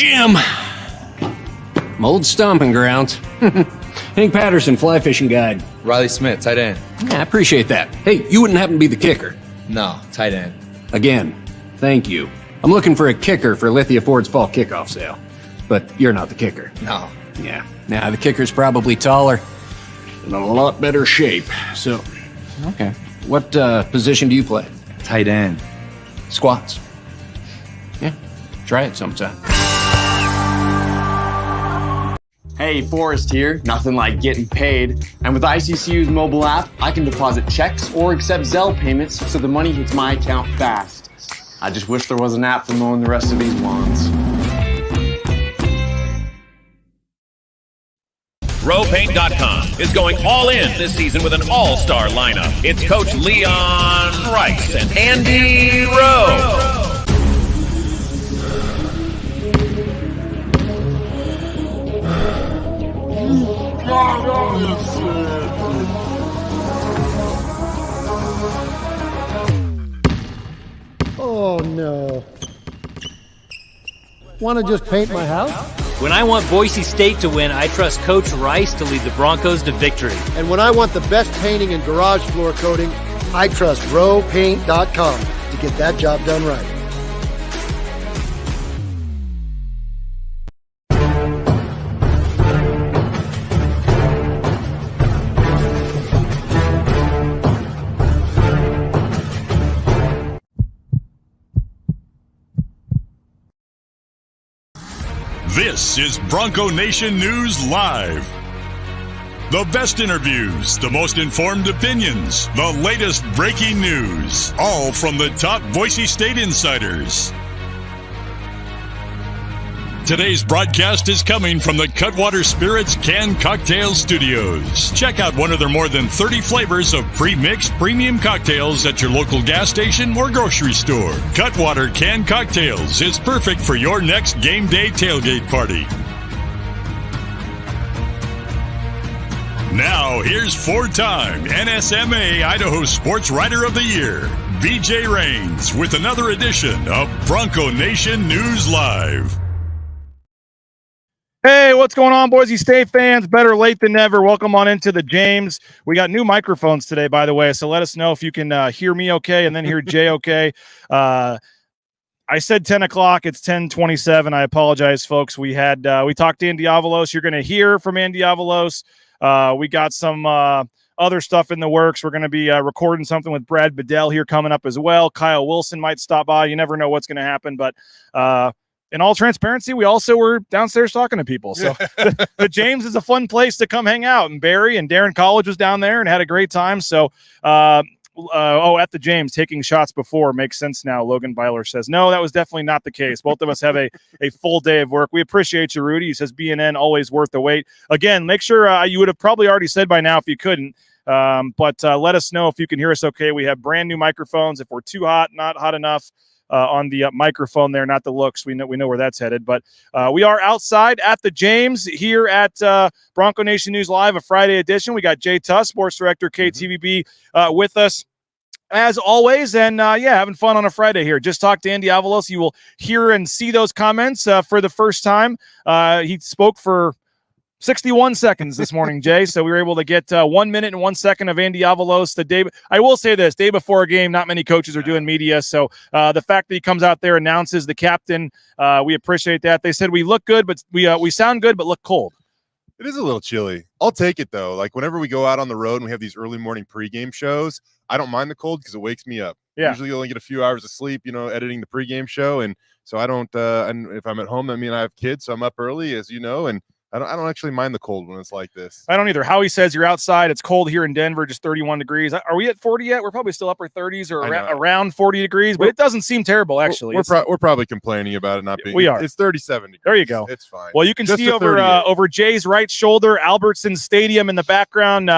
gym. My old stomping grounds. Hank Patterson, fly fishing guide. Riley Smith, tight end. Yeah, I appreciate that. Hey, you wouldn't happen to be the kicker? No, tight end. Again, thank you. I'm looking for a kicker for Lithia Ford's fall kickoff sale. But you're not the kicker. No. Yeah. Nah, the kicker's probably taller. In a lot better shape. So, okay. What position do you play? Tight end. Squats. Yeah, try it sometime. Hey, Forrest here. Nothing like getting paid. And with ICCU's mobile app, I can deposit checks or accept Zelle payments so the money hits my account fast. I just wish there was an app for mowing the rest of these lawns. RowPaint.com is going all in this season with an all-star lineup. It's Coach Leon Rice and Andy Rowe. Oh no. Want to just paint my house? When I want Boise State to win, I trust Coach Rice to lead the Broncos to victory. And when I want the best painting and garage floor coating, I trust RowPaint.com to get that job done right. This is Bronco Nation News Live. The best interviews, the most informed opinions, the latest breaking news, all from the top Boise State insiders. Today's broadcast is coming from the Cutwater Spirits Canned Cocktail Studios. Check out one of their more than 30 flavors of pre-mixed premium cocktails at your local gas station or grocery store. Cutwater Canned Cocktails is perfect for your next game day tailgate party. Now, here's four-time NSMA Idaho Sports Writer of the Year, BJ Rains, with another edition of Bronco Nation News Live. Hey, what's going on, Boise State fans? Better late than never. Welcome on into the James. We got new microphones today, by the way, so let us know if you can hear me okay and then hear Jay okay. I said 10 o'clock. It's 10:27. I apologize, folks. We talked to Andy Avalos. You're going to hear from Andy Avalos. We got some other stuff in the works. We're going to be recording something with Brad Bedell here coming up as well. Kyle Wilson might stop by. You never know what's going to happen, but in all transparency, we also were downstairs talking to people. So the James is a fun place to come hang out. And Barry and Darren College was down there and had a great time. So, at the James, taking shots before makes sense now. Logan Byler says, no, that was definitely not the case. Both of us have a full day of work. We appreciate you, Rudy. He says, BNN, always worth the wait. Again, make sure you would have probably already said by now if you couldn't. But let us know if you can hear us okay. We have brand new microphones. If we're too hot, not hot enough, on the microphone there, not the looks. We know where that's headed. But we are outside at the James here at Bronco Nation News Live, a Friday edition. We got Jay Tust, sports director, KTVB, with us as always. And having fun on a Friday here. Just talked to Andy Avalos. You will hear and see those comments for the first time. He spoke for 61 seconds this morning, Jay. So we were able to get 1 minute and 1 second of Andy Avalos the day. I will say this, day before a game, not many coaches are doing media. So the fact that he comes out there, announces the captain, we appreciate that. They said we look good, but we sound good, but look cold. It is a little chilly. I'll take it, though. Like, whenever we go out on the road and we have these early morning pregame shows, I don't mind the cold because it wakes me up. Yeah. Usually you only get a few hours of sleep, editing the pregame show. And so I don't, and if I'm at home, I mean, I have kids, so I'm up early, as you know, and I don't actually mind the cold when it's like this. I don't either. Howie says you're outside. It's cold here in Denver, just 31 degrees. Are we at 40 yet? We're probably still upper 30s or around 40 degrees, but it doesn't seem terrible, actually. We're probably complaining about it not being. We are. It's 37 degrees. There you go. It's fine. Well, you can see over Jay's right shoulder, Albertsons Stadium in the background.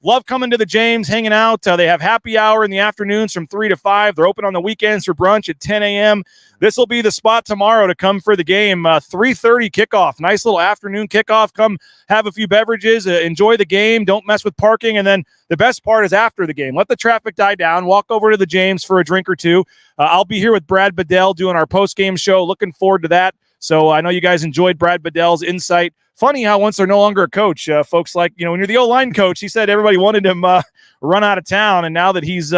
Love coming to the James, hanging out. They have happy hour in the afternoons from 3 to 5. They're open on the weekends for brunch at 10 a.m. This will be the spot tomorrow to come for the game. 3:30 kickoff. Nice little afternoon kickoff. Come have a few beverages, enjoy the game, don't mess with parking, and then the best part is after the game. Let the traffic die down, walk over to the James for a drink or two. I'll be here with Brad Bedell doing our post-game show. Looking forward to that. So I know you guys enjoyed Brad Bedell's insight. Funny how once they're no longer a coach, folks like, when you're the O-line coach, he said everybody wanted him run out of town. And now that he's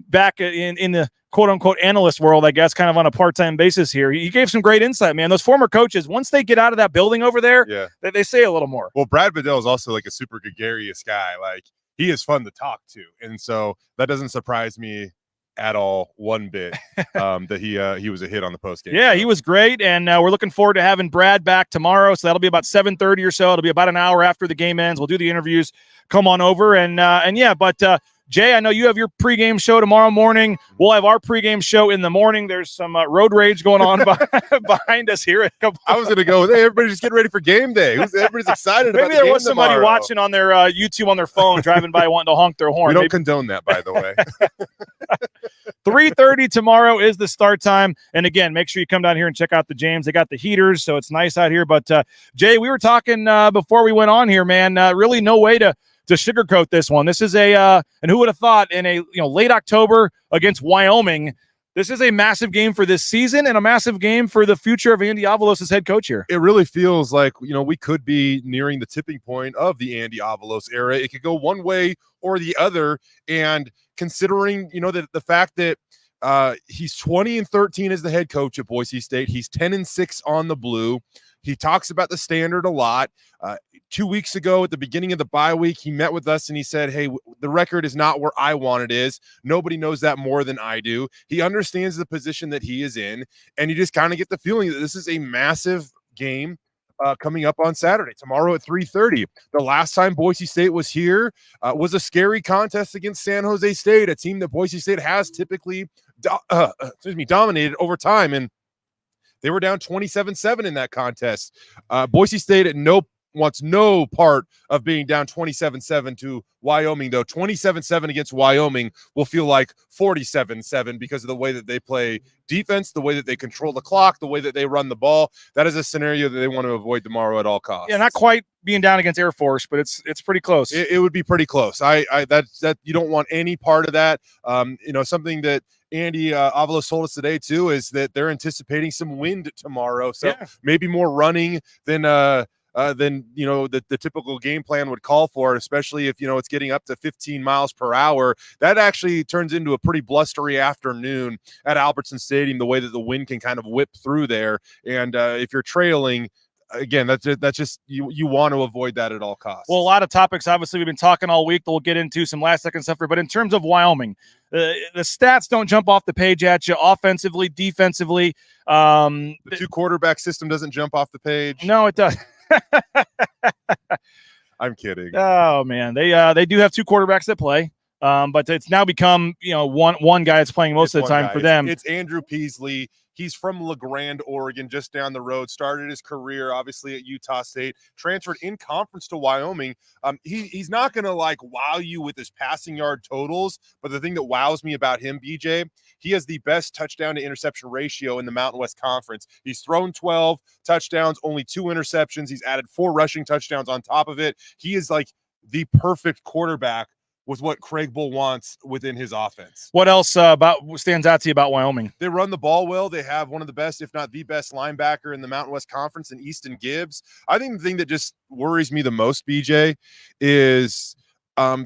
back in the quote-unquote analyst world, I guess, kind of on a part-time basis here, he gave some great insight, man. Those former coaches, once they get out of that building over there, they say a little more. Well, Brad Bedell is also like a super gregarious guy. Like, he is fun to talk to. And so that doesn't surprise me at all one bit that he was a hit on the post game. Yeah, he was great, and we're looking forward to having Brad back tomorrow. So that'll be about 7:30 or so. It'll be about an hour after the game ends. We'll do the interviews. Come on over, but Jay, I know you have your pregame show tomorrow morning. We'll have our pregame show in the morning. There's some road rage going on behind us here. I was going to go with, hey, everybody's just getting ready for game day. Everybody's excited about the game. Maybe there was somebody watching on their YouTube on their phone, driving by wanting to honk their horn. We don't condone that, by the way. 3:30 tomorrow is the start time. And again, make sure you come down here and check out the James. They got the heaters, so it's nice out here. But Jay, we were talking before we went on here, man. Really no way to sugarcoat this one. This is and who would have thought in a late October against Wyoming, this is a massive game for this season and a massive game for the future of Andy Avalos as head coach here. It really feels like, we could be nearing the tipping point of the Andy Avalos era. It could go one way or the other. And considering, the fact that he's 20-13 as the head coach at Boise State, he's 10-6 on the blue. He talks about the standard a lot. 2 weeks ago at the beginning of the bye week, he met with us and he said, hey, the record is not where I want it is. Nobody knows that more than I do. He understands the position that he is in, and you just kind of get the feeling that this is a massive game coming up on Saturday, tomorrow at 3:30. The last time Boise State was here was a scary contest against San Jose State, a team that Boise State has typically dominated over time, and they were down 27-7 in that contest. Boise State wants no part of being down 27-7 to Wyoming, though. 27-7 against Wyoming will feel like 47-7 because of the way that they play defense, the way that they control the clock, the way that they run the ball. That is a scenario that they want to avoid tomorrow at all costs. Yeah, not quite being down against Air Force, but it's pretty close. It would be pretty close. That you don't want any part of that. Something that Andy Avalos told us today too is that they're anticipating some wind tomorrow, so maybe more running than the typical game plan would call for, especially if it's getting up to 15 miles per hour. That actually turns into a pretty blustery afternoon at Albertsons Stadium, the way that the wind can kind of whip through there. And if you're trailing, again, that's just you want to avoid that at all costs. Well, a lot of topics obviously we've been talking all week that we'll get into, some last second stuff here, but in terms of Wyoming, the stats don't jump off the page at you offensively, defensively. The two quarterback system doesn't jump off the page. No, it does. I'm kidding. Oh man, they do have two quarterbacks that play, but it's now become one guy that's playing most of the time for them. It's Andrew Peasley. He's from La Grande, Oregon, just down the road. Started his career, obviously, at Utah State. Transferred in conference to Wyoming. He's not going to, wow you with his passing yard totals, but the thing that wows me about him, BJ, he has the best touchdown-to-interception ratio in the Mountain West Conference. He's thrown 12 touchdowns, only 2 interceptions. He's added 4 rushing touchdowns on top of it. He is, the perfect quarterback with what Craig Bull wants within his offense. What else stands out to you about Wyoming? They run the ball well. They have one of the best, if not the best, linebacker in the Mountain West Conference in Easton Gibbs. I think the thing that just worries me the most, BJ, is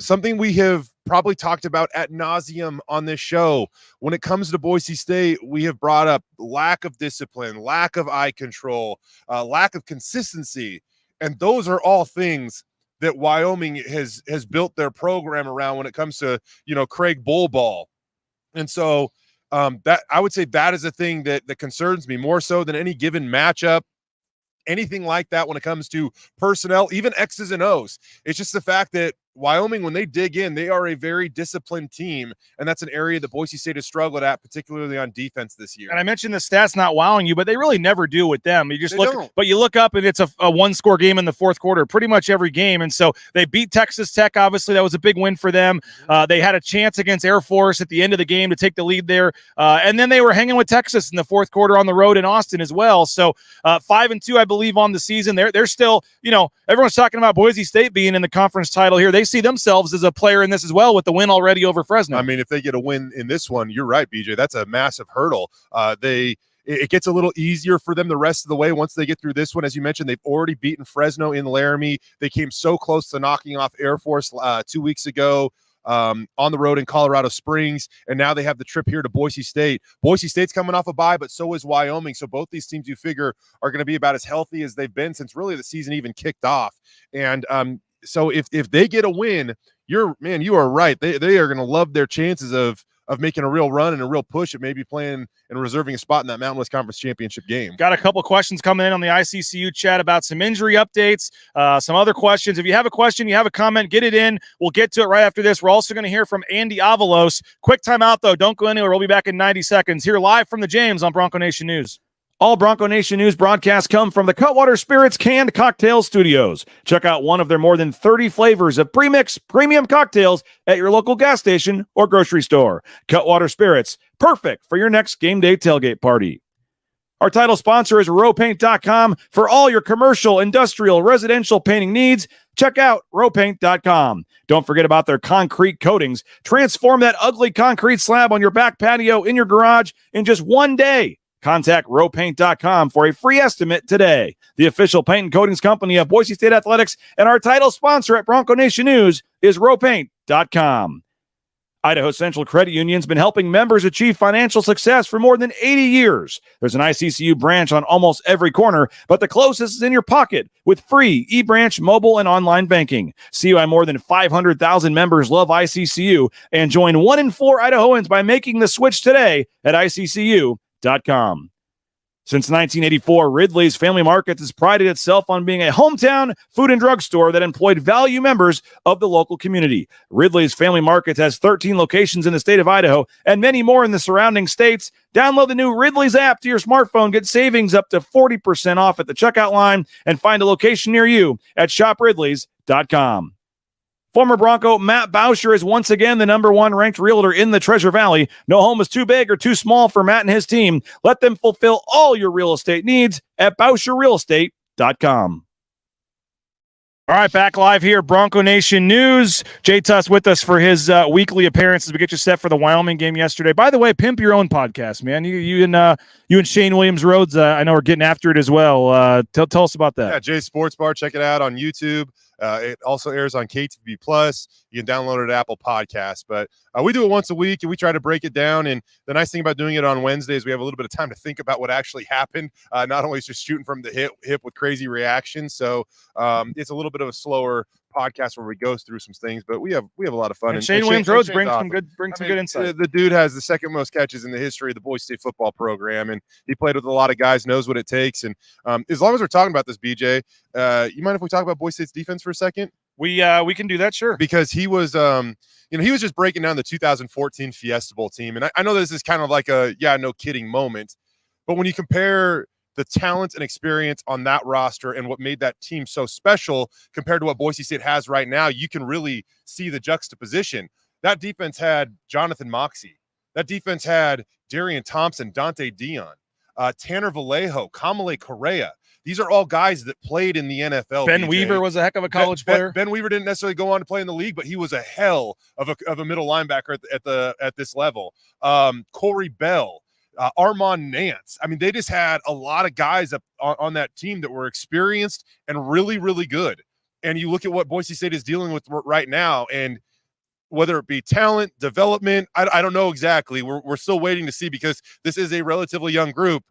something we have probably talked about ad nauseum on this show. When it comes to Boise State, we have brought up lack of discipline, lack of eye control, lack of consistency, and those are all things that Wyoming has built their program around when it comes to, Craig Bull ball. And so that I would say that is a thing that concerns me more so than any given matchup, anything like that when it comes to personnel, even X's and O's. It's just the fact that Wyoming, when they dig in, they are a very disciplined team, and that's an area that Boise State has struggled at, particularly on defense this year. And I mentioned the stats not wowing you, but they really never do with them. You just don't. You look up and it's a one-score game in the fourth quarter, pretty much every game. And so they beat Texas Tech. Obviously, that was a big win for them. They had a chance against Air Force at the end of the game to take the lead there, and then they were hanging with Texas in the fourth quarter on the road in Austin as well. So 5-2, I believe, on the season. They're still, everyone's talking about Boise State being in the conference title here. They see themselves as a player in this as well with the win already over Fresno. I mean, if they get a win in this one, you're right, BJ. That's a massive hurdle. it gets a little easier for them the rest of the way once they get through this one. As you mentioned, they've already beaten Fresno in Laramie. They came so close to knocking off Air Force 2 weeks ago on the road in Colorado Springs, and now they have the trip here to Boise State. Boise State's coming off a bye, but so is Wyoming. So both these teams, you figure, are going to be about as healthy as they've been since really the season even kicked off. And so if they get a win, you are right. They are going to love their chances of making a real run and a real push at maybe playing and reserving a spot in that Mountain West Conference Championship game. Got a couple questions coming in on the ICCU chat about some injury updates, some other questions. If you have a question, you have a comment, get it in. We'll get to it right after this. We're also going to hear from Andy Avalos. Quick timeout, though. Don't go anywhere. We'll be back in 90 seconds. Here live from the James on Bronco Nation News. All Bronco Nation News broadcasts come from the Cutwater Spirits Canned Cocktail Studios. Check out one of their more than 30 flavors of premix premium cocktails at your local gas station or grocery store. Cutwater Spirits, perfect for your next game day tailgate party. Our title sponsor is rowpaint.com. For all your commercial, industrial, residential painting needs, check out rowpaint.com. Don't forget about their concrete coatings. Transform that ugly concrete slab on your back patio in your garage in just one day. Contact rowpaint.com for a free estimate today. The official paint and coatings company of Boise State Athletics, and our title sponsor at Bronco Nation News is rowpaint.com. Idaho Central Credit Union's been helping members achieve financial success for more than 80 years. There's an ICCU branch on almost every corner, but the closest is in your pocket with free eBranch mobile and online banking. See why more than 500,000 members love ICCU and join 1 in 4 Idahoans by making the switch today at ICCU.com. Since 1984, Ridley's Family Markets has prided itself on being a hometown food and drug store that employed value members of the local community. Ridley's Family Markets has 13 locations in the state of Idaho and many more in the surrounding states. Download the new Ridley's app to your smartphone. Get savings up to 40% off at the checkout line and find a location near you at shopridleys.com. Former Bronco Matt Bauscher is once again the number 1 ranked realtor in the Treasure Valley. No home is too big or too small for Matt and his team. Let them fulfill all your real estate needs at BauscherRealEstate.com. All right, back live here, Bronco Nation News. Jay Tust with us for his weekly appearances. We get you set for the Wyoming game yesterday. By the way, pimp your own podcast, man. You and Shane Williams Rhodes, I know, are getting after it as well. Tell us about that. Yeah, Jay's Sports Bar. Check it out on YouTube. It also airs on KTVB Plus. You can download it at Apple Podcasts. But we do it once a week, and we try to break it down. And the nice thing about doing it on Wednesdays, we have a little bit of time to think about what actually happened. Not only just shooting from the hip with crazy reactions. So it's a little bit of a slower podcast where we go through some things, but we have a lot of fun. And Shane Williams Rhodes brings some good insight. The dude has the second most catches in the history of the Boise State football program, and he played with a lot of guys, knows what it takes. And as long as we're talking about this, BJ, you mind if we talk about Boise State's defense for a second? We can do that, sure. Because he was he was just breaking down the 2014 Fiesta Bowl team, and I know this is kind of like a no kidding moment, but when you compare the talent and experience on that roster and what made that team so special compared to what Boise State has right now, you can really see the juxtaposition. That defense had Jonathan Moxey. That defense had Darian Thompson, Dante Dion, Tanner Vallejo, Kamale Correa. These are all guys that played in the NFL. Ben Weaver was a heck of a college player. Ben Weaver didn't necessarily go on to play in the league, but he was a hell of a middle linebacker at this level. Corey Bell, Armand Nance. I mean, they just had a lot of guys up on that team that were experienced and really, really good. And you look at what Boise State is dealing with right now, and whether it be talent, development, I don't know exactly. We're still waiting to see because this is a relatively young group.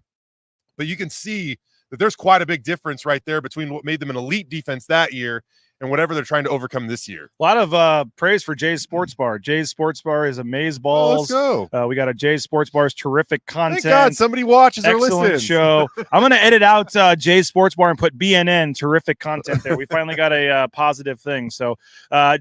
But you can see that there's quite a big difference right there between what made them an elite defense that year and whatever they're trying to overcome this year. A lot of praise for Jay's Sports Bar. Jay's Sports Bar is amaze balls. Let's go. We got a Jay's Sports Bar's terrific content. Thank God somebody watches or excellent listens. Show. I'm going to edit out Jay's Sports Bar and put BNN. Terrific content there. We finally got a positive thing. So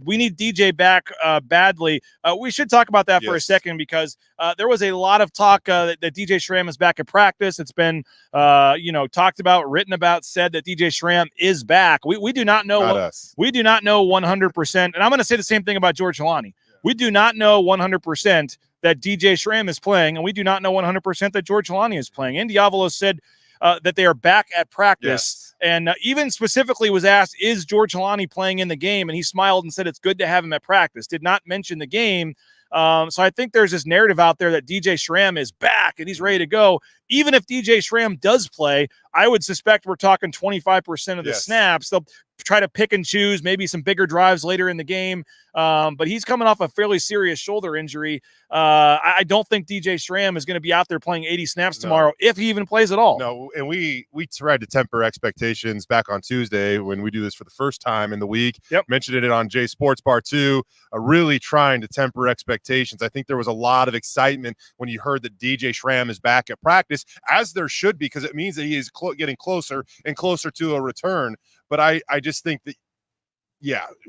we need DJ back badly. We should talk about that for a second because there was a lot of talk that DJ Schramm is back at practice. It's been talked about, written about, said that DJ Schramm is back. We do not know. We do not know 100%. And I'm going to say the same thing about George Helani. Yeah. We do not know 100% that DJ Schramm is playing, and we do not know 100% that George Helani is playing. Andy Avalos said that they are back at practice. Yes. And even specifically was asked, is George Helani playing in the game? And he smiled and said it's good to have him at practice. Did not mention the game. So I think there's this narrative out there that DJ Schramm is back and he's ready to go. even if DJ Schramm does play, I would suspect we're talking 25% of the snaps. They'll try to pick and choose, maybe some bigger drives later in the game. But he's coming off a fairly serious shoulder injury. I don't think DJ Schramm is going to be out there playing 80 snaps tomorrow, if he even plays at all. No, and we tried to temper expectations back on Tuesday when we do this for the first time in the week. Mentioned it on Jay Sports Bar too, really trying to temper expectations. I think there was a lot of excitement when you heard that DJ Schramm is back at practice, as there should be, because it means that he is getting closer and closer to a return. But I just think that,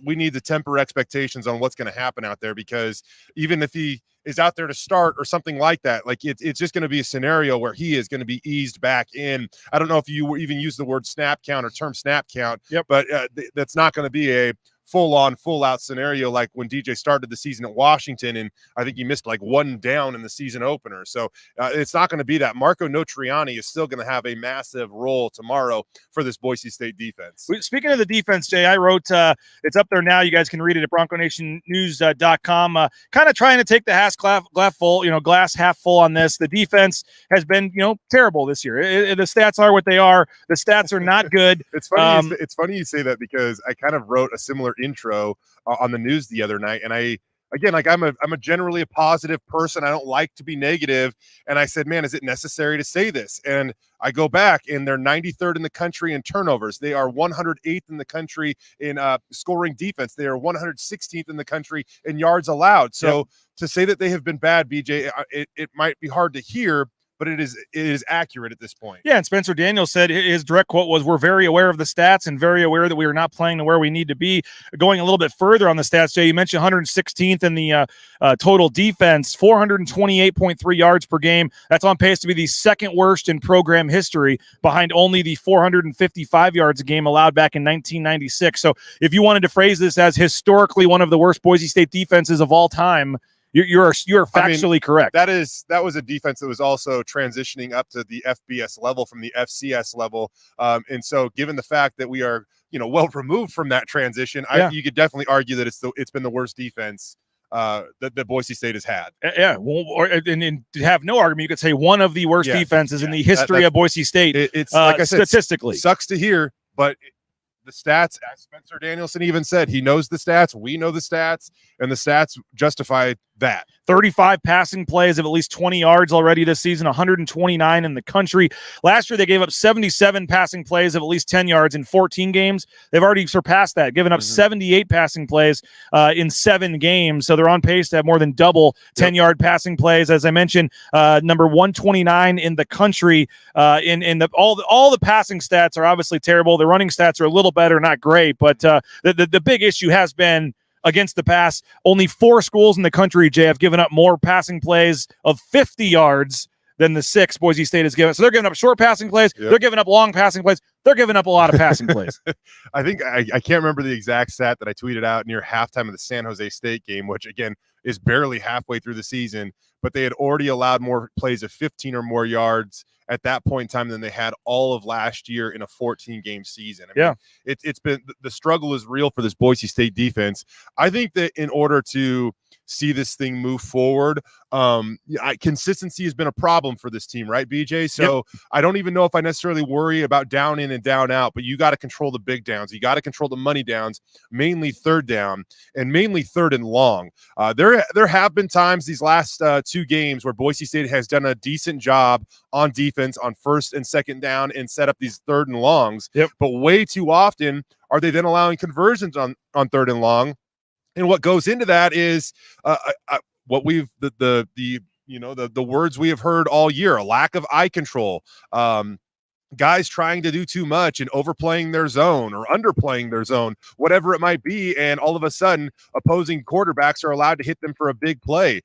we need to temper expectations on what's going to happen out there, because even if he is out there to start or something like that, like it's just going to be a scenario where he is going to be eased back in. I don't know if you even use the word snap count or term snap count, but that's not going to be a full-on, full-out scenario like when DJ started the season at Washington, and I think he missed like one down in the season opener. So it's not going to be that. Marco Notriani is still going to have a massive role tomorrow for this Boise State defense. Speaking of the defense, Jay, I wrote, it's up there now. You guys can read it at BroncoNationNews.com. Kind of trying to take the glass half full on this. The defense has been, terrible this year. The stats are what they are. The stats are not good. It's funny. It's funny you say that, because I kind of wrote a similar intro on the news the other night, and I'm a generally a positive person. I don't like to be negative, and I said, man, is it necessary to say this? And I go back, and they're 93rd in the country in turnovers. They are 108th in the country in scoring defense. They are 116th in the country in yards allowed. So to say that they have been bad, BJ, it might be hard to hear, but it is accurate at this point. Yeah, and Spencer Daniels said his direct quote was, "We're very aware of the stats and very aware that we are not playing to where we need to be." Going a little bit further on the stats, Jay, you mentioned 116th in the total defense, 428.3 yards per game. That's on pace to be the second worst in program history, behind only the 455 yards a game allowed back in 1996. So if you wanted to phrase this as historically one of the worst Boise State defenses of all time, you're factually correct. That was a defense that was also transitioning up to the FBS level from the FCS level. And so given the fact that we are, well removed from that transition, you could definitely argue that it's been the worst defense that Boise State has had. Yeah. Well, and to have no argument, you could say one of the worst defenses in the history of Boise State. It's like I said, statistically. Sucks to hear, but the stats, as Spencer Danielson even said, he knows the stats. We know the stats, and the stats justify that. 35 passing plays of at least 20 yards already this season, 129 in the country. Last year, they gave up 77 passing plays of at least 10 yards in 14 games. They've already surpassed that, giving up 78 passing plays in 7 games. So they're on pace to have more than double 10-yard passing plays. As I mentioned, number 129 in the country. All the passing stats are obviously terrible. The running stats are a little better, not great. But the big issue has been against the pass. Only 4 schools in the country, Jay, have given up more passing plays of 50 yards than the 6 Boise State has given. So they're giving up short passing plays. They're giving up long passing plays. They're giving up a lot of passing plays. I think I can't remember the exact stat that I tweeted out near halftime of the San Jose State game, which again is barely halfway through the season, but they had already allowed more plays of 15 or more yards at that point in time than they had all of last year in a 14-game season. I mean, it's been, the struggle is real for this Boise State defense. I think that in order to see this thing move forward, consistency has been a problem for this team, right, BJ? So I don't even know if I necessarily worry about down in and down out, but you got to control the big downs. You got to control the money downs, mainly third down and mainly third and long. There have been times these last 2 games where Boise State has done a decent job on defense on first and second down and set up these third and longs. But way too often are they then allowing conversions on third and long. And what goes into that is what we've the words we have heard all year: a lack of eye control, guys trying to do too much and overplaying their zone or underplaying their zone, whatever it might be. And all of a sudden, opposing quarterbacks are allowed to hit them for a big play.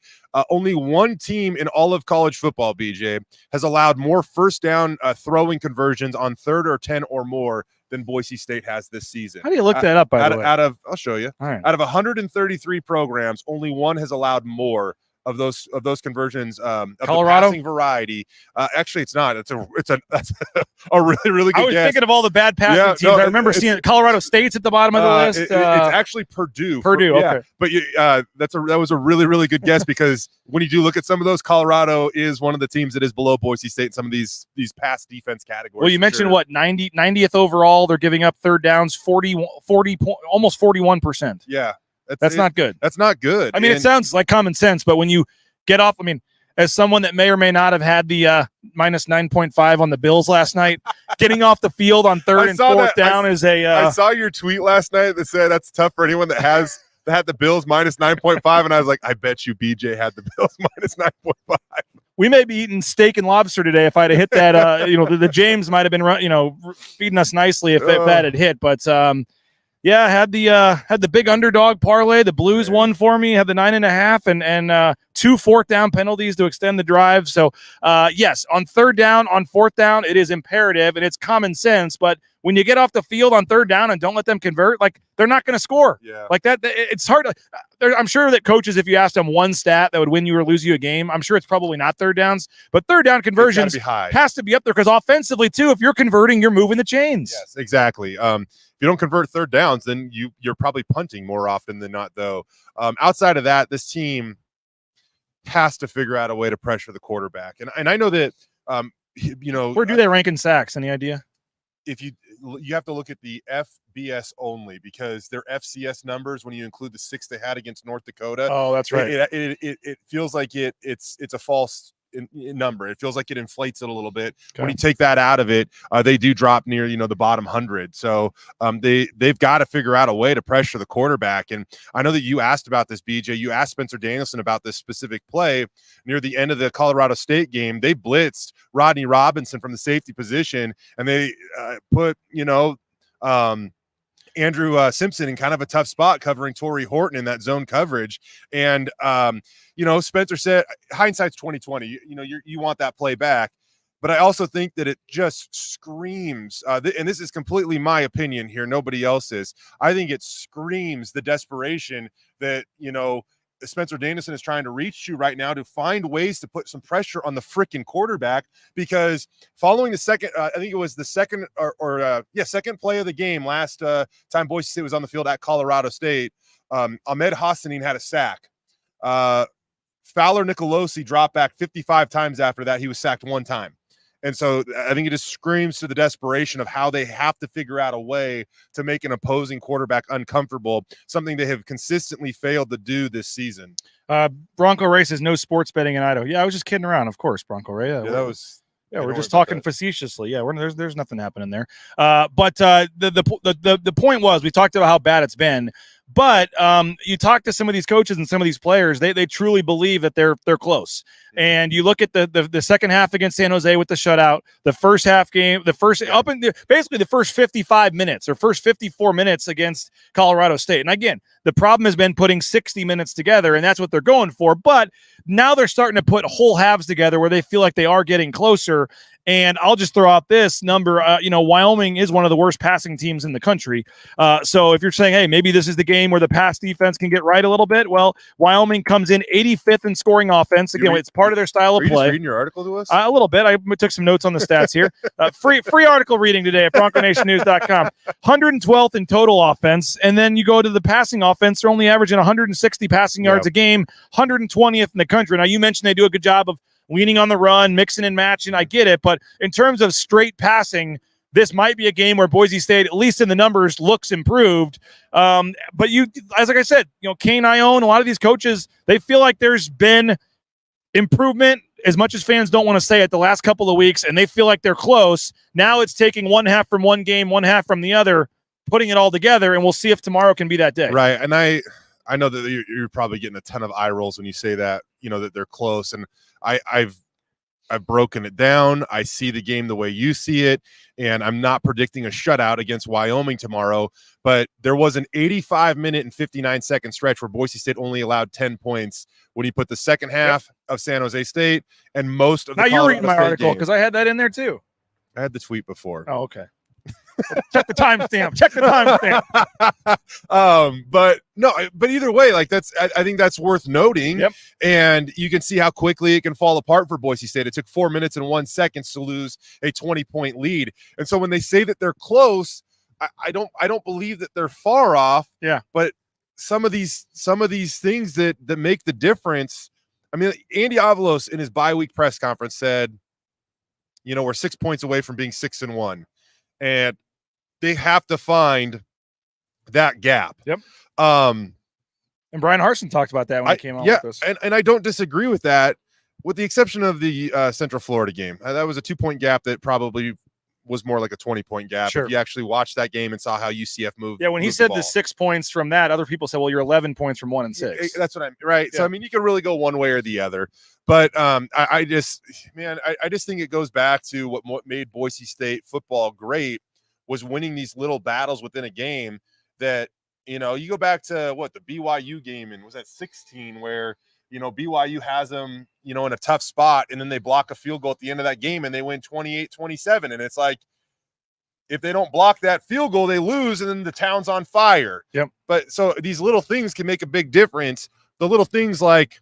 Only one team in all of college football, BJ, has allowed more first down throwing conversions on 3rd or 10 or more than Boise State has this season. How do you look that up, by the way? I'll show you. All right. Out of 133 programs, only one has allowed more of those conversions of Colorado? the passing variety. Actually, it's not. That's a really, really good I was guess. thinking of all the bad passing teams. I remember seeing Colorado State's at the bottom of the list. It's actually Purdue. Okay. But that was a really, really good guess because when you do look at some of those, Colorado is one of the teams that is below Boise State in some of these pass defense categories. Well, you mentioned what 90th overall. They're giving up third downs 40 almost 41%. Yeah. That's not good. That's not good. I mean, it sounds like common sense, but when you get off, I mean, as someone that may or may not have had the minus 9.5 on the Bills last night, getting off the field on third and fourth down is a. I saw your tweet last night that said that's tough for anyone that had the Bills minus 9.5, and I was like, I bet you BJ had the Bills minus 9.5. We may be eating steak and lobster today if I'd have hit that. The James might have been feeding us nicely if that had hit, but. Yeah, had the big underdog parlay. The Blues won for me. Had the 9.5 and 2 fourth down penalties to extend the drive. So yes, on third down, on fourth down, it is imperative and it's common sense. But when you get off the field on third down and don't let them convert, like they're not going to score. Yeah. Like that, it's hard. I'm sure that coaches, if you asked them one stat that would win you or lose you a game, I'm sure it's probably not third downs, but third down conversions has to be up there because offensively too, if you're converting, you're moving the chains. Yes, exactly. If you don't convert third downs, then you're probably punting more often than not, though. Outside of that, this team has to figure out a way to pressure the quarterback. And I know that, where do they rank in sacks? Any idea? If you have to look at the FBS only because their FCS numbers, when you include the 6 they had against North Dakota. Oh, that's right. It feels like it's a false number. It feels like it inflates it a little bit. Okay. When you take that out of it, they do drop near the bottom 100. So they've got to figure out a way to pressure the quarterback. And I know that you asked about this, BJ. You asked Spencer Danielson about this specific play near the end of the Colorado State game. They blitzed Rodney Robinson from the safety position, and they put Andrew Simpson in kind of a tough spot covering Torrey Horton in that zone coverage. And, Spencer said, hindsight's 20/20, you want that play back. But I also think that it just screams, and this is completely my opinion here, nobody else's. I think it screams the desperation that, Spencer Danielson is trying to reach to right now to find ways to put some pressure on the freaking quarterback, because following the second, I think it was the second second play of the game last time Boise State was on the field at Colorado State, Ahmed Hassanin had a sack. Fowler Nicolosi dropped back 55 times after that. He was sacked 1 time. And so I think it just screams to the desperation of how they have to figure out a way to make an opposing quarterback uncomfortable, something they have consistently failed to do this season. Bronco Ray says no sports betting in Idaho. Yeah, I was just kidding around, of course, Bronco Ray. We're just talking facetiously. Yeah, there's nothing happening there. But the point was, we talked about how bad it's been. But you talk to some of these coaches and some of these players, they truly believe that they're close. And you look at the second half against San Jose with the shutout, the first half game, basically the first 55 minutes or first 54 minutes against Colorado State. And again, the problem has been putting 60 minutes together, and that's what they're going for. But now they're starting to put whole halves together where they feel like they are getting closer. And I'll just throw out this number. Wyoming is one of the worst passing teams in the country. So if you're saying, hey, maybe this is the game where the pass defense can get right a little bit, well, Wyoming comes in 85th in scoring offense. Again, it's part of their style of play. Are you just reading your article to us? A little bit. I took some notes on the stats here. Free article reading today at BroncoNationNews.com. 112th in total offense. And then you go to the passing offense. They're only averaging 160 passing yards a game, 120th in the country. Now, you mentioned they do a good job of leaning on the run, mixing and matching. I get it. But in terms of straight passing, this might be a game where Boise State, at least in the numbers, looks improved. But like I said, Kane Ione, a lot of these coaches, they feel like there's been improvement, as much as fans don't want to say it, the last couple of weeks, and they feel like they're close. Now it's taking one half from one game, one half from the other, putting it all together, and we'll see if tomorrow can be that day. Right, and I know that you're probably getting a ton of eye rolls when you say that, that they're close, and I've broken it down. I see the game the way you see it, and I'm not predicting a shutout against Wyoming tomorrow, but there was an 85-minute and 59-second stretch where Boise State only allowed 10 points when you put the second half of San Jose State and most of the Now you're reading my article because I had that in there too. I had the tweet before. Oh, okay. Check the timestamp. Check the timestamp. But either way, like I think that's worth noting. Yep. And you can see how quickly it can fall apart for Boise State. It took 4 minutes and 1 second to lose a 20-point lead. And so when they say that they're close, I don't believe that they're far off. Yeah. But some of these things that make the difference. I mean, Andy Avalos in his bye-week press conference said, we're 6 points away from being 6-1, and they have to find that gap. Yep. And Brian Harsin talked about that when he came out with this. And I don't disagree with that, with the exception of the Central Florida game. That was a 2-point gap that probably was more like a 20-point gap. Sure. If you actually watched that game and saw how UCF moved. Yeah, when he said the 6 points from that, other people said, well, you're 11 points from 1 and 6. That's what I'm right. Yeah. So, I mean, you can really go one way or the other. But I just think it goes back to what made Boise State football great was winning these little battles within a game that, you go back to the BYU game, and was that 16 where, BYU has them, in a tough spot, and then they block a field goal at the end of that game and they win 28-27. And it's like, if they don't block that field goal, they lose, and then the town's on fire. Yep. But so these little things can make a big difference. The little things like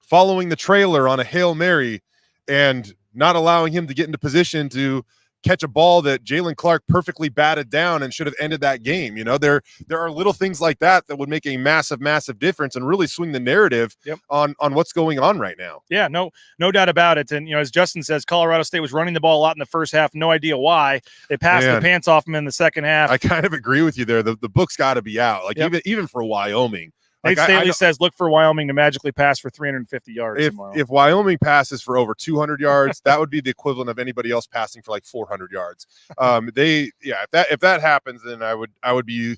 following the trailer on a Hail Mary and not allowing him to get into position to catch a ball that Jalen Clark perfectly batted down and should have ended that game. There are little things like that would make a massive, massive difference and really swing the narrative on what's going on right now. Yeah, no doubt about it. And, as Justin says, Colorado State was running the ball a lot in the first half. No idea why. They passed the pants off them in the second half. I kind of agree with you there. The book's got to be out. Like even for Wyoming. Nate Staley says, look for Wyoming to magically pass for 350 yards tomorrow. If Wyoming passes for over 200 yards, that would be the equivalent of anybody else passing for like 400 yards. If that happens, then I would be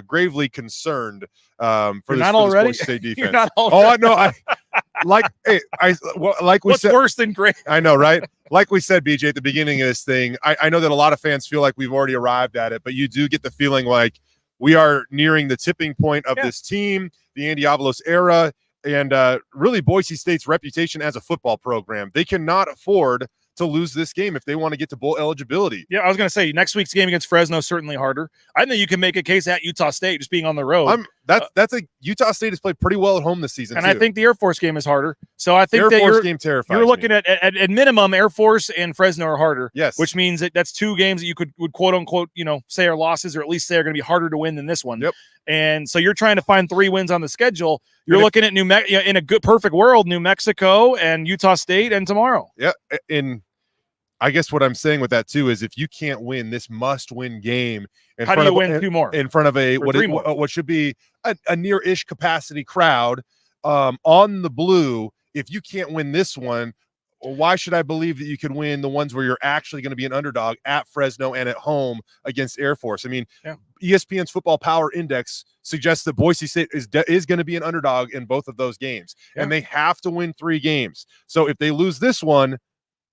gravely concerned for this Boise State defense. You're not already. Oh, no, like we What's said, worse than great? I know, right? Like we said, BJ, at the beginning of this thing, I know that a lot of fans feel like we've already arrived at it, but you do get the feeling like we are nearing the tipping point of this team, the Andy Avalos era, and really Boise State's reputation as a football program. They cannot afford to lose this game if they want to get to bowl eligibility. Yeah, I was going to say, next week's game against Fresno is certainly harder. I think you can make a case at Utah State just being on the road. Utah State has played pretty well at home this season, and too. I think the Air Force game is harder. So I think Air Force game terrifies You're looking me. at minimum Air Force and Fresno are harder. Yes, which means that's two games that you would quote unquote say are losses, or at least say are going to be harder to win than this one. Yep. And so you're trying to find 3 wins on the schedule. You're looking at in a good perfect world, New Mexico and Utah State, and tomorrow. Yeah, and I guess what I'm saying with that too is if you can't win this must-win game, how do you win 2 more in front of what should be a near-ish capacity crowd on the blue? If you can't win this one, why should I believe that you can win the ones where you're actually going to be an underdog at Fresno and at home against Air Force? I mean, ESPN's Football Power Index suggests that Boise State is going to be an underdog in both of those games, and they have to win 3 games. So if they lose this one,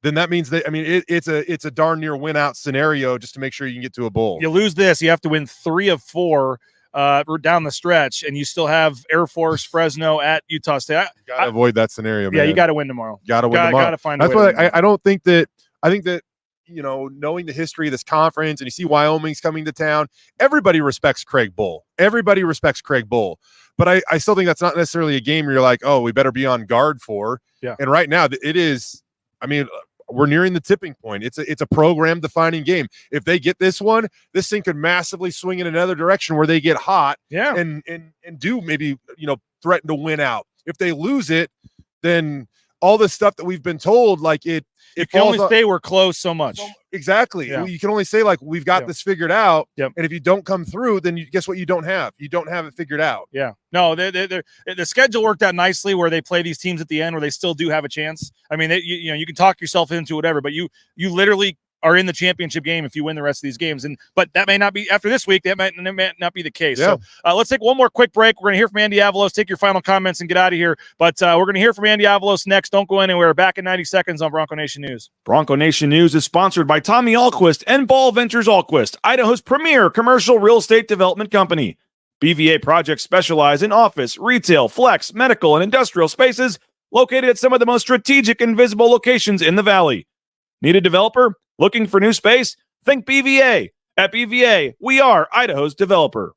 then that means it's a darn near win out scenario just to make sure you can get to a bowl. You lose this, you have to win 3 of 4 down the stretch, and you still have Air Force, Fresno at Utah State. You got to avoid that scenario, man. Yeah, you got to win tomorrow. Got to win tomorrow. Got to find That's a way. why I think that knowing the history of this conference, and you see Wyoming's coming to town, everybody respects Craig Bull. But I still think that's not necessarily a game where you're like, oh, we better be on guard for. Yeah. And right now it is. I mean, we're nearing the tipping point. It's a program defining game. If they get this one, this thing could massively swing in another direction where they get hot and do maybe, threaten to win out. If they lose it, then all this stuff that we've been told, like it can only say we're close so much. Exactly. Yeah. You can only say like, we've got this figured out. Yep. And if you don't come through, then guess what? You don't have it figured out. Yeah. No, the schedule worked out nicely where they play these teams at the end where they still do have a chance. I mean, you can talk yourself into whatever, but you literally are in the championship game if you win the rest of these games. But that may not be after this week. That might not be the case. Yeah. So let's take one more quick break. We're going to hear from Andy Avalos. Take your final comments and get out of here. But we're going to hear from Andy Avalos next. Don't go anywhere. Back in 90 seconds on Bronco Nation News. Bronco Nation News is sponsored by Tommy Alquist and Ball Ventures Alquist, Idaho's premier commercial real estate development company. BVA projects specialize in office, retail, flex, medical, and industrial spaces located at some of the most strategic and visible locations in the valley. Need a developer? Looking for new space? Think BVA. At BVA, we are Idaho's developer.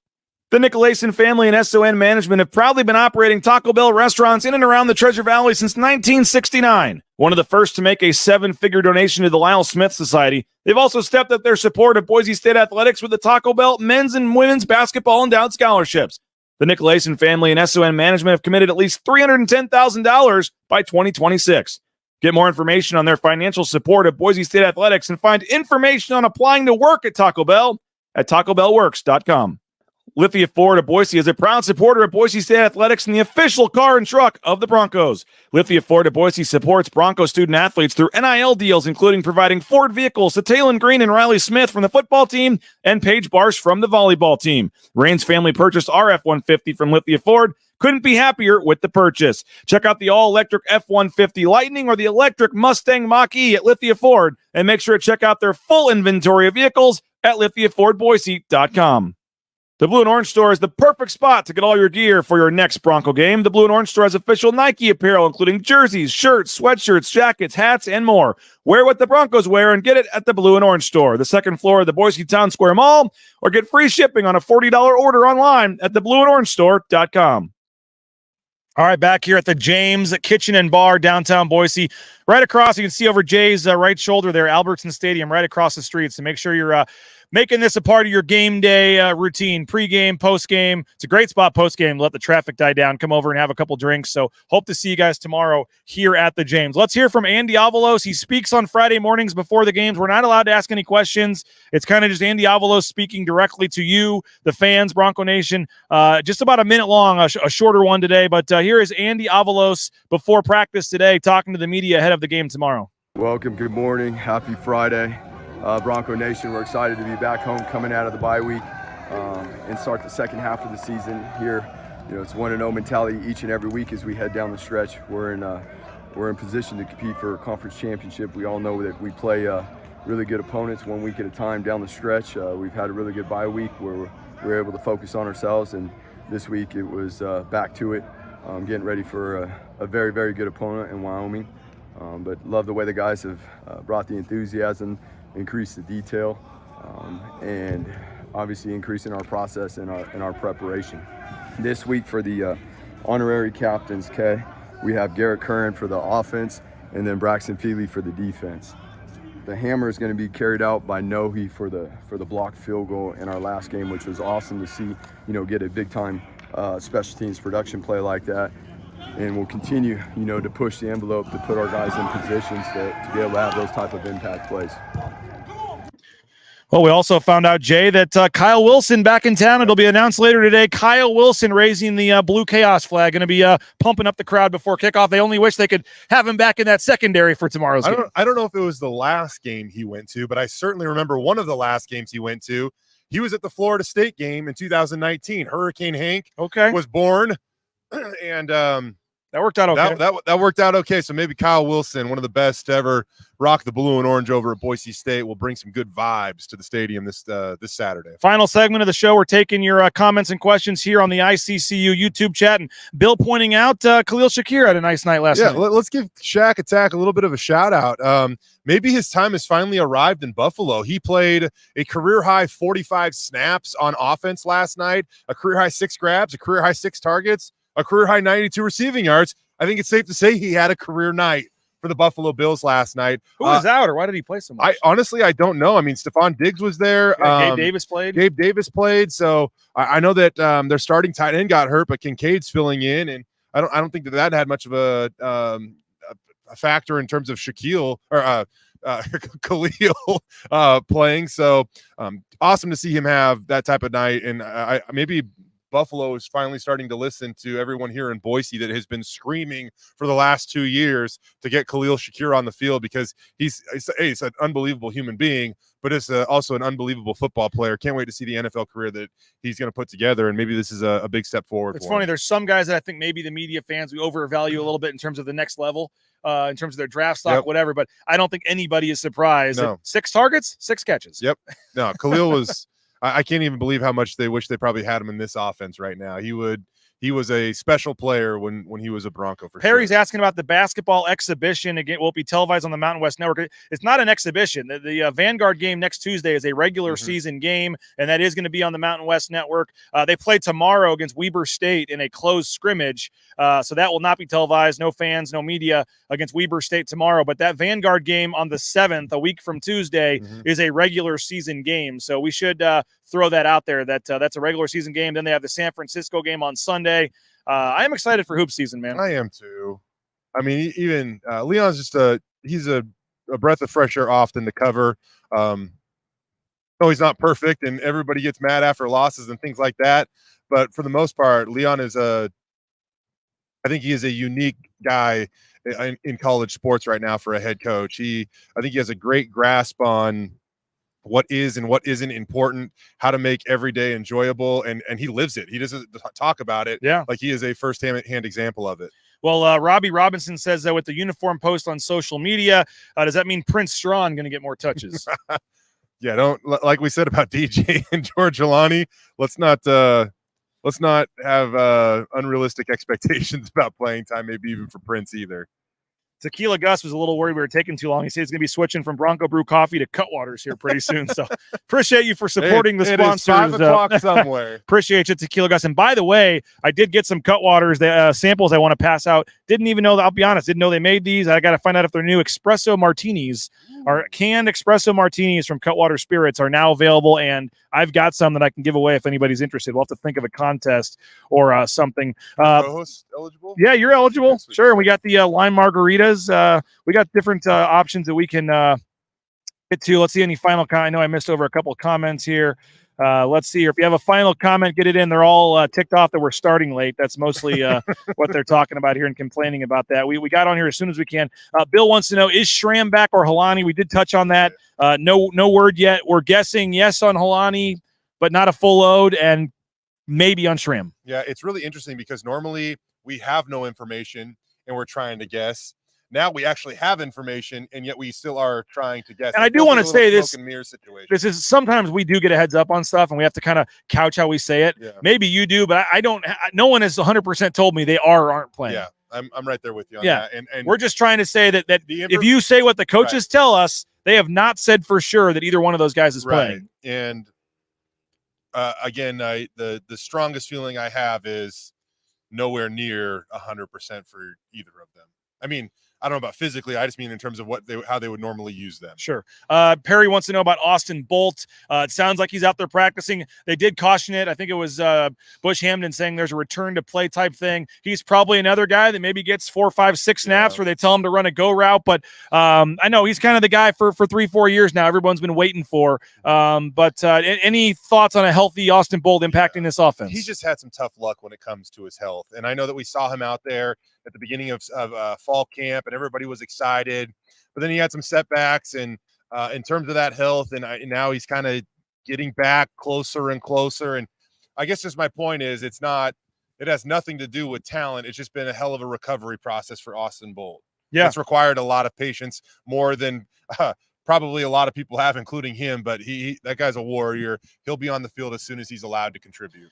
The Nicolason family and SON management have proudly been operating Taco Bell restaurants in and around the Treasure Valley since 1969. One of the first to make a 7-figure donation to the Lyle Smith Society, they've also stepped up their support of Boise State athletics with the Taco Bell men's and women's basketball endowed scholarships. The Nicolason family and SON management have committed at least $310,000 by 2026. Get more information on their financial support of Boise State athletics and find information on applying to work at Taco Bell at tacobellworks.com. Lithia Ford of Boise is a proud supporter of Boise State athletics and the official car and truck of the Broncos. Lithia Ford of Boise supports Bronco student athletes through NIL deals, including providing Ford vehicles to Taylon Green and Riley Smith from the football team and Paige Barsh from the volleyball team. Rain's family purchased our F-150 from Lithia Ford. Couldn't be happier with the purchase. Check out the all-electric F-150 Lightning or the electric Mustang Mach-E at Lithia Ford, and make sure to check out their full inventory of vehicles at lithiafordboise.com. The Blue and Orange Store is the perfect spot to get all your gear for your next Bronco game. The Blue and Orange Store has official Nike apparel, including jerseys, shirts, sweatshirts, jackets, hats, and more. Wear what the Broncos wear and get it at the Blue and Orange Store, the second floor of the Boise Town Square Mall, or get free shipping on a $40 order online at theblueandorangestore.com. All right, back here at the James Kitchen and Bar, downtown Boise. Right across, you can see over Jay's right shoulder there, Albertsons Stadium, right across the street. So make sure you're making this a part of your game day routine, pregame, postgame. It's a great spot postgame. Let the traffic die down. Come over and have a couple drinks. So hope to see you guys tomorrow here at the James. Let's hear from Andy Avalos. He speaks on Friday mornings before the games. We're not allowed to ask any questions. It's kind of just Andy Avalos speaking directly to you, the fans, Bronco Nation. Just about a minute long, a shorter one today. But here is Andy Avalos before practice today, talking to the media ahead of the game tomorrow. Welcome. Good morning. Happy Friday. Bronco Nation, we're excited to be back home coming out of the bye week and start the second half of the season here. You know, it's 1-0 mentality each and every week as we head down the stretch. We're in position to compete for a conference championship. We all know that we play really good opponents 1 week at a time down the stretch. We've had a really good bye week where we're able to focus on ourselves, and this week it was back to it, getting ready for a very, very good opponent in Wyoming. But love the way the guys have brought the enthusiasm, increase the detail, and obviously increasing our process and our preparation. This week for the honorary captains, we have Garrett Curran for the offense and then Braxton Feely for the defense. The hammer is going to be carried out by Nohi for the blocked field goal in our last game, which was awesome to see, get a big time special teams production play like that. And we'll continue, to push the envelope to put our guys in positions to be able to have those type of impact plays. Well, we also found out, Jay, that Kyle Wilson back in town. It'll be announced later today. Kyle Wilson raising the Blue Chaos flag, going to be pumping up the crowd before kickoff. They only wish they could have him back in that secondary for tomorrow's game. I don't know if it was the last game he went to, but I certainly remember one of the last games he went to. He was at the Florida State game in 2019. Hurricane Hank was born, and that worked out okay. That worked out okay. So maybe Kyle Wilson, one of the best to ever rock the blue and orange over at Boise State, will bring some good vibes to the stadium this Saturday. Final segment of the show. We're taking your comments and questions here on the ICCU YouTube chat. And Bill pointing out Khalil Shakir had a nice night last night. Yeah, let's give Shaq Attack a little bit of a shout out. Maybe his time has finally arrived in Buffalo. He played a career-high 45 snaps on offense last night, a career-high 6 grabs, a career-high 6 targets, a career-high 92 receiving yards. I think it's safe to say he had a career night for the Buffalo Bills last night. Who was out, or why did he play so much? I don't know. I mean, Stephon Diggs was there. Gabe Davis played. So I know that their starting tight end got hurt, but Kincaid's filling in, and I don't think that had much of a factor in terms of Shaquille or Khalil playing. So awesome to see him have that type of night, and maybe Buffalo is finally starting to listen to everyone here in Boise that has been screaming for the last 2 years to get Khalil Shakir on the field, because he's an unbelievable human being, but it's also an unbelievable football player. Can't wait to see the NFL career that he's going to put together, and maybe this is a big step forward. It's funny. There's some guys that I think maybe the media fans, we overvalue a little bit in terms of the next level, in terms of their draft stock, whatever, but I don't think anybody is surprised. No. 6 targets, 6 catches. Yep. No, Khalil was – I can't even believe how much they wish they probably had him in this offense right now. He would he was a special player when he was a Bronco. For Perry's sure. asking about the basketball exhibition. Again, will be televised on the Mountain West Network. It's not an exhibition. The Vanguard game next Tuesday is a regular season game, and that is going to be on the Mountain West Network. They play tomorrow against Weber State in a closed scrimmage, so that will not be televised. No fans, no media against Weber State tomorrow. But that Vanguard game on the 7th, a week from Tuesday, is a regular season game. So we should throw that out there. That's a regular season game. Then they have the San Francisco game on Sunday. I am excited for hoop season, man. I am too. I mean, even Leon's just he's a breath of fresh air often to cover. No, he's not perfect, and everybody gets mad after losses and things like that. But for the most part, Leon is I think he is a unique guy in college sports right now for a head coach. I think he has a great grasp on what is and what isn't important, how to make every day enjoyable, and he lives it. He doesn't talk about it like he is a first-hand example of it. Well, Robbie Robinson says that with the uniform post on social media, does that mean Prince Strawn going to get more touches? Yeah, don't, like we said about DJ and George Alani, let's not have unrealistic expectations about playing time, maybe even for Prince either. Tequila Gus was a little worried we were taking too long. He said he's going to be switching from Bronco Brew Coffee to Cutwaters here pretty soon. So appreciate you for supporting the sponsors. It is 5 o'clock somewhere. Appreciate you, Tequila Gus. And by the way, I did get some Cutwaters samples I want to pass out. Didn't even know, I'll be honest, didn't know they made these. I got to find out if they're new. Espresso martinis, our canned espresso martinis from Cutwater Spirits are now available, and I've got some that I can give away if anybody's interested. We'll have to think of a contest or something. Co-host eligible? Yeah, you're eligible. Sure. And we got the lime margaritas. We got different options that we can get to. Let's see any final comment. I know I missed over a couple of comments here. Let's see here. If you have a final comment, get it in. They're all ticked off that we're starting late. That's mostly what they're talking about here and complaining about that. We got on here as soon as we can. Bill wants to know, is Schramm back or Helani? We did touch on that. No word yet. We're guessing yes on Helani, but not a full load, and maybe on Schramm. Yeah, it's really interesting because normally we have no information and we're trying to guess. Now we actually have information, and yet we still are trying to guess. And I do want to say this. Situation. This is sometimes we do get a heads up on stuff, and we have to kind of couch how we say it. Yeah. Maybe you do, but I don't. No one has 100% told me they are or aren't playing. Yeah, I'm right there with you on that. And we're just trying to say that if you say what the coaches tell us, they have not said for sure that either one of those guys is playing. And again, the strongest feeling I have is nowhere near 100% for either of them. I mean, I don't know about physically. I just mean in terms of how they would normally use them. Sure. Perry wants to know about Austin Bolt. It sounds like he's out there practicing. They did caution it. I think it was Bush Hamden saying there's a return to play type thing. He's probably another guy that maybe gets 4, 5, 6 snaps where they tell him to run a go route. But I know he's kind of the guy for 3-4 years now. Everyone's been waiting for. But any thoughts on a healthy Austin Bolt impacting this offense? He's just had some tough luck when it comes to his health. And I know that we saw him out there at the beginning of fall camp, and everybody was excited, but then he had some setbacks, and in terms of that health, and now he's kind of getting back closer and closer. And I guess just my point is, it has nothing to do with talent. It's just been a hell of a recovery process for Austin Bolt. Yeah, it's required a lot of patience, more than probably a lot of people have, including him. But that guy's a warrior. He'll be on the field as soon as he's allowed to contribute.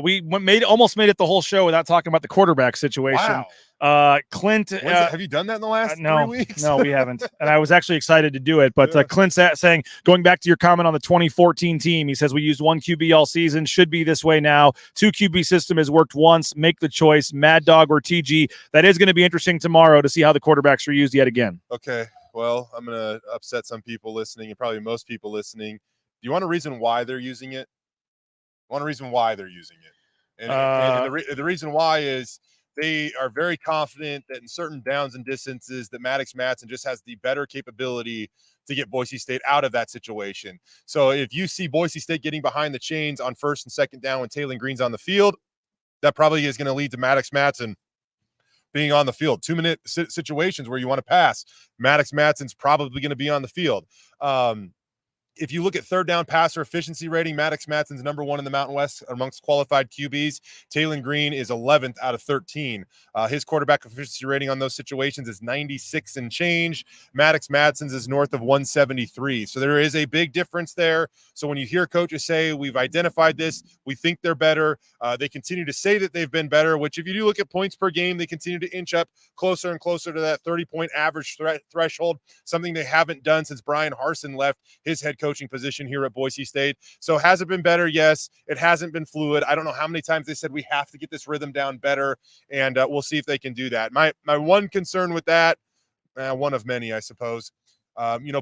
We almost made it the whole show without talking about the quarterback situation. Wow. Clint, have you done that in the last 3 weeks? No, we haven't. And I was actually excited to do it. But Clint's saying, going back to your comment on the 2014 team, he says we used 1 QB all season. Should be this way now. 2 QB system has worked once. Make the choice, Mad Dog or TG. That is going to be interesting tomorrow to see how the quarterbacks are used yet again. Okay. Well, I'm going to upset some people listening, and probably most people listening. Do you want a reason why they're using it? One reason why they're using it. And the reason why is they are very confident that in certain downs and distances that Maddox Matson just has the better capability to get Boise State out of that situation. So if you see Boise State getting behind the chains on 1st and 2nd down when Taylor Green's on the field, that probably is going to lead to Maddox Matson being on the field. 2-minute situations where you want to pass, Maddox Matson's probably going to be on the field. If you look at third down passer efficiency rating, Maddox Matson's number 1 in the Mountain West amongst qualified QBs. Taylon Green is 11th out of 13. His quarterback efficiency rating on those situations is 96 and change. Maddox Matson's is north of 173. So there is a big difference there. So when you hear coaches say, we've identified this, we think they're better, they continue to say that they've been better, which if you do look at points per game, they continue to inch up closer and closer to that 30-point average threshold, something they haven't done since Brian Harsin left his head coaching position here at Boise State. So has it been better? Yes. It hasn't been fluid. I don't know how many times they said we have to get this rhythm down better, and we'll see if they can do that. My one concern with that, one of many, I suppose,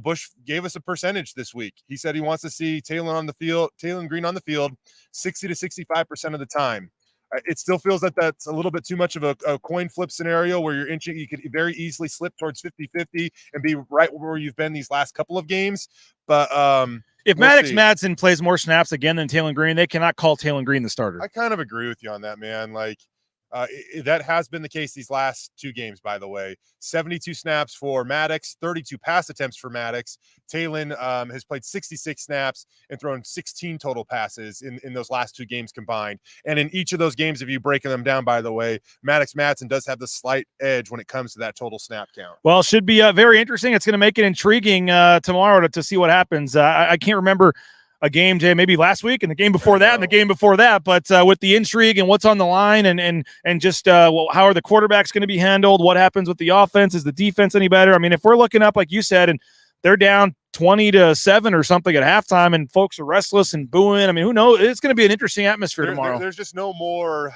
Bush gave us a percentage this week. He said he wants to see Taylon Green on the field 60 to 65% of the time. It still feels like that's a little bit too much of a coin flip scenario where you could very easily slip towards 50-50 and be right where you've been these last couple of games. But if Maddox Madsen plays more snaps again than Taylon Green, they cannot call Taylon Green the starter. I kind of agree with you on that, man. Like, that has been the case these last 2 games, by the way. 72 snaps for Maddox, 32 pass attempts for Maddox. Taylon has played 66 snaps and thrown 16 total passes in those last 2 games combined. And in each of those games, if you break them down, by the way, Maddox Madsen does have the slight edge when it comes to that total snap count. Well, it should be very interesting. It's going to make it intriguing tomorrow to see what happens. I can't remember a game, Jay, maybe last week and the game before that and the game before that, but with the intrigue and what's on the line and just how are the quarterbacks going to be handled? What happens with the offense? Is the defense any better? I mean, if we're looking up, like you said, and they're down 20-7 or something at halftime and folks are restless and booing, I mean, who knows? It's going to be an interesting atmosphere tomorrow. There's just no more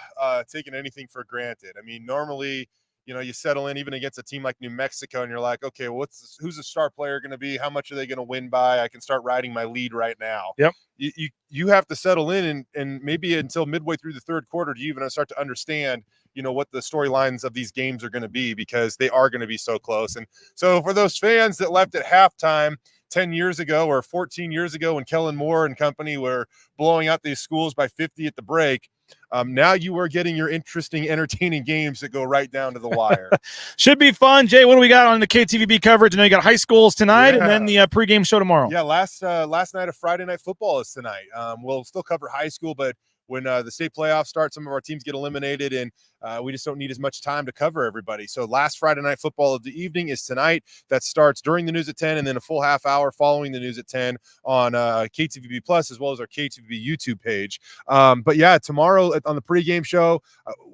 taking anything for granted. I mean, normally, you settle in even against a team like New Mexico and you're like, okay, well, who's the star player going to be? How much are they going to win by? I can start riding my lead right now. Yep. You have to settle in and maybe until midway through the third quarter, do you even start to understand, what the storylines of these games are going to be, because they are going to be so close. And so for those fans that left at halftime 10 years ago or 14 years ago when Kellen Moore and company were blowing out these schools by 50 at the break, now you are getting your interesting, entertaining games that go right down to the wire. Should be fun. Jay, what do we got on the KTVB coverage? I know you got high schools tonight and then the pregame show tomorrow. Yeah, last night of Friday Night Football is tonight. We'll still cover high school, but when the state playoffs start, some of our teams get eliminated, and we just don't need as much time to cover everybody. So last Friday Night Football of the evening is tonight. That starts during the news at 10, and then a full half hour following the news at 10 on KTVB Plus, as well as our KTVB YouTube page. But yeah, tomorrow on the pregame show,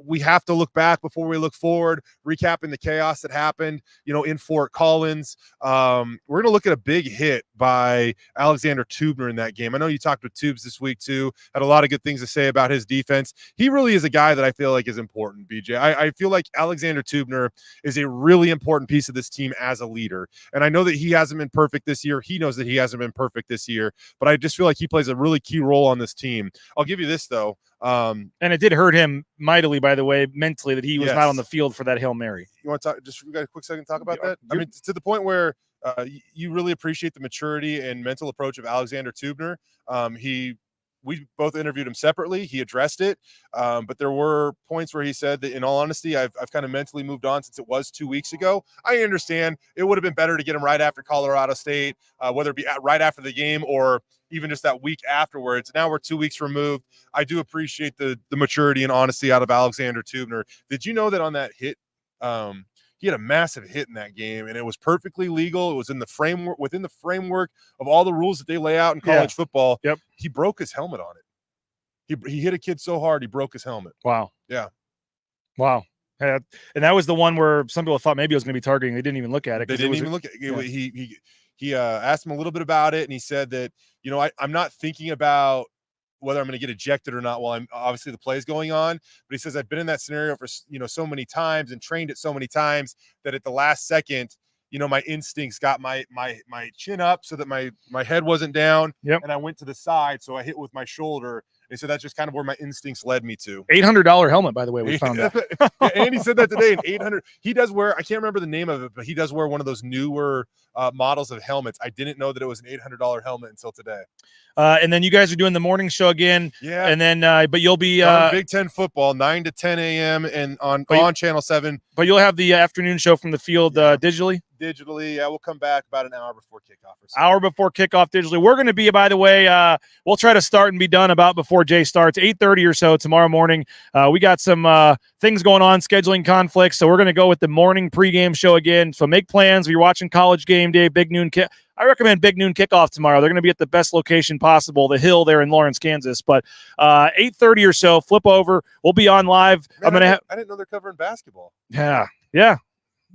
we have to look back before we look forward, recapping the chaos that happened, in Fort Collins. We're going to look at a big hit by Alexander Tubner in that game. I know you talked with Tubes this week too, had a lot of good things to say about his defense. He really is a guy that I feel like is important, BJ. I feel like Alexander Tubner is a really important piece of this team as a leader. And I know that he hasn't been perfect this year. He knows that he hasn't been perfect this year, but I just feel like he plays a really key role on this team. I'll give you this though. And it did hurt him mightily, by the way, mentally, that he was not on the field for that Hail Mary. You want to talk, we got a quick second to talk about that? I mean, to the point where you really appreciate the maturity and mental approach of Alexander Tubner. We both interviewed him separately. He addressed it. But there were points where he said that, in all honesty, I've kind of mentally moved on since it was 2 weeks ago. I understand it would have been better to get him right after Colorado State, whether it be right after the game or even just that week afterwards. Now we're 2 weeks removed. I do appreciate the maturity and honesty out of Alexander Tubner. Did you know that on that hit, he had a massive hit in that game, and it was perfectly legal. It was in the framework, within the framework of all the rules that they lay out in college football. Yep. He broke his helmet on it. He hit a kid so hard he broke his helmet. Wow. Yeah. Wow. And that was the one where some people thought maybe it was going to be targeting. They didn't even look at it. They didn't even look at it. Yeah. He asked him a little bit about it, and he said that, I'm not thinking about whether I'm going to get ejected or not while obviously the play is going on. But he says, I've been in that scenario for, so many times and trained it so many times that at the last second, my instincts got my chin up so that my head wasn't down. Yep. And I went to the side. So I hit with my shoulder. And so that's just kind of where my instincts led me to. $800 helmet, by the way, we found out. And he said that today, an 800. He does wear, I can't remember the name of it, but he does wear one of those newer models of helmets. I didn't know that it was an $800 helmet until today. And then you guys are doing the morning show again. Yeah. And then, but you'll be Big Ten football, 9 to 10 a.m. and on Channel 7. But you'll have the afternoon show from the field digitally. digitally. Yeah, we'll come back about an hour before kickoff. Or so. Hour before kickoff digitally. We're going to be, by the way, we'll try to start and be done about before Jay starts, 8:30 or so tomorrow morning. We got some things going on, scheduling conflicts, so we're going to go with the morning pregame show again. So make plans. If you're watching College Game Day, big noon kick. I recommend big noon kickoff tomorrow. They're going to be at the best location possible, the Hill there in Lawrence, Kansas. But 8:30 or so, flip over. We'll be on live. Man, I didn't know they're covering basketball. Yeah.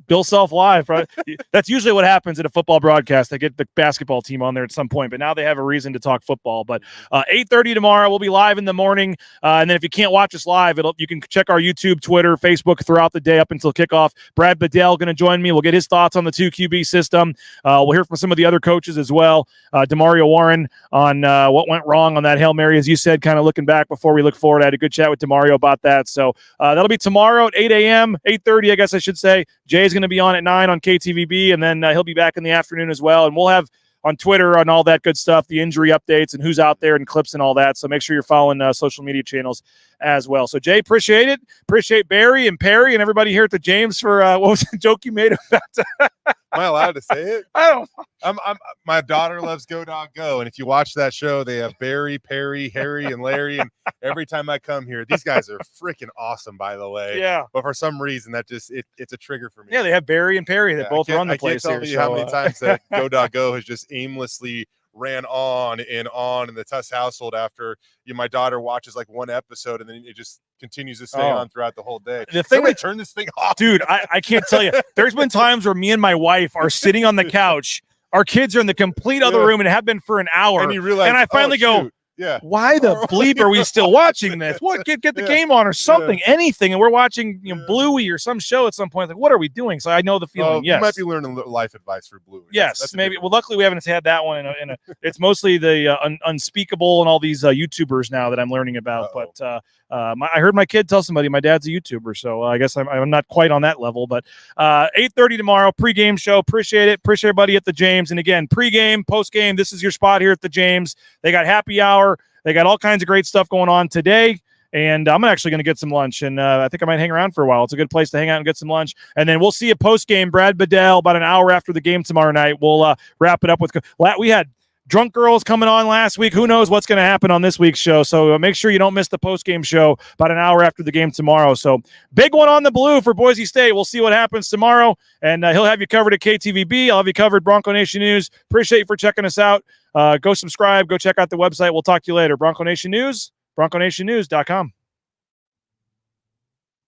Bill Self live, right? That's usually what happens at a football broadcast. They get the basketball team on there at some point, but now they have a reason to talk football. But 8:30 tomorrow, we'll be live in the morning. And then if you can't watch us live, you can check our YouTube, Twitter, Facebook throughout the day up until kickoff. Brad Bedell going to join me. We'll get his thoughts on the 2 QB system. We'll hear from some of the other coaches as well. Demario Warren on what went wrong on that Hail Mary, as you said, kind of looking back before we look forward. I had a good chat with Demario about that. So that'll be tomorrow at 8 a.m., 8:30, I guess I should say. Jay's going to be on at 9 on KTVB, and then he'll be back in the afternoon as well. And we'll have on Twitter and all that good stuff, the injury updates and who's out there and clips and all that. So make sure you're following social media channels as well. So, Jay, appreciate it. Appreciate Barry and Perry and everybody here at the James for what was the joke you made about Am I allowed to say it? I don't. My daughter loves Go Dog Go, and if you watch that show, they have Barry, Perry, Harry, and Larry. And every time I come here, these guys are freaking awesome, by the way. Yeah. But for some reason, that just it's a trigger for me. Yeah, they have Barry and Perry that both run the place here. I can't tell you how many times that Go Dog Go has just aimlessly ran on in the Tust household after my daughter watches like one episode, and then it just continues to stay on throughout the whole day. The thing Somebody turn this thing off. Dude, I can't tell you. There's been times where me and my wife are sitting on the couch. Our kids are in the complete other room and have been for an hour. And you realize, and I finally go, yeah, why the bleep are we still watching this? What? Get the game on or something, anything. And we're watching Bluey or some show at some point. Like, what are we doing? So I know the feeling. Yes, you might be learning life advice for Bluey. Yes, that's maybe. Well, luckily we haven't had that one. It's mostly the unspeakable and all these YouTubers now that I'm learning about. Uh-oh. But I heard my kid tell somebody my dad's a YouTuber, so I guess I'm not quite on that level. But 8:30 tomorrow, pregame show. Appreciate it. Appreciate everybody at the James. And again, pregame, postgame. This is your spot here at the James. They got happy hour. They got all kinds of great stuff going on today. And I'm actually going to get some lunch, and I think I might hang around for a while. It's a good place to hang out and get some lunch. And then we'll see you post-game, Brad Bedell, about an hour after the game tomorrow night. We'll wrap it up with – we had drunk girls coming on last week. Who knows what's going to happen on this week's show. So make sure you don't miss the post-game show about an hour after the game tomorrow. So big one on the blue for Boise State. We'll see what happens tomorrow, and he'll have you covered at KTVB. I'll have you covered Bronco Nation News. Appreciate you for checking us out. Go subscribe. Go check out the website. We'll talk to you later. Bronco Nation News, BroncoNationNews.com.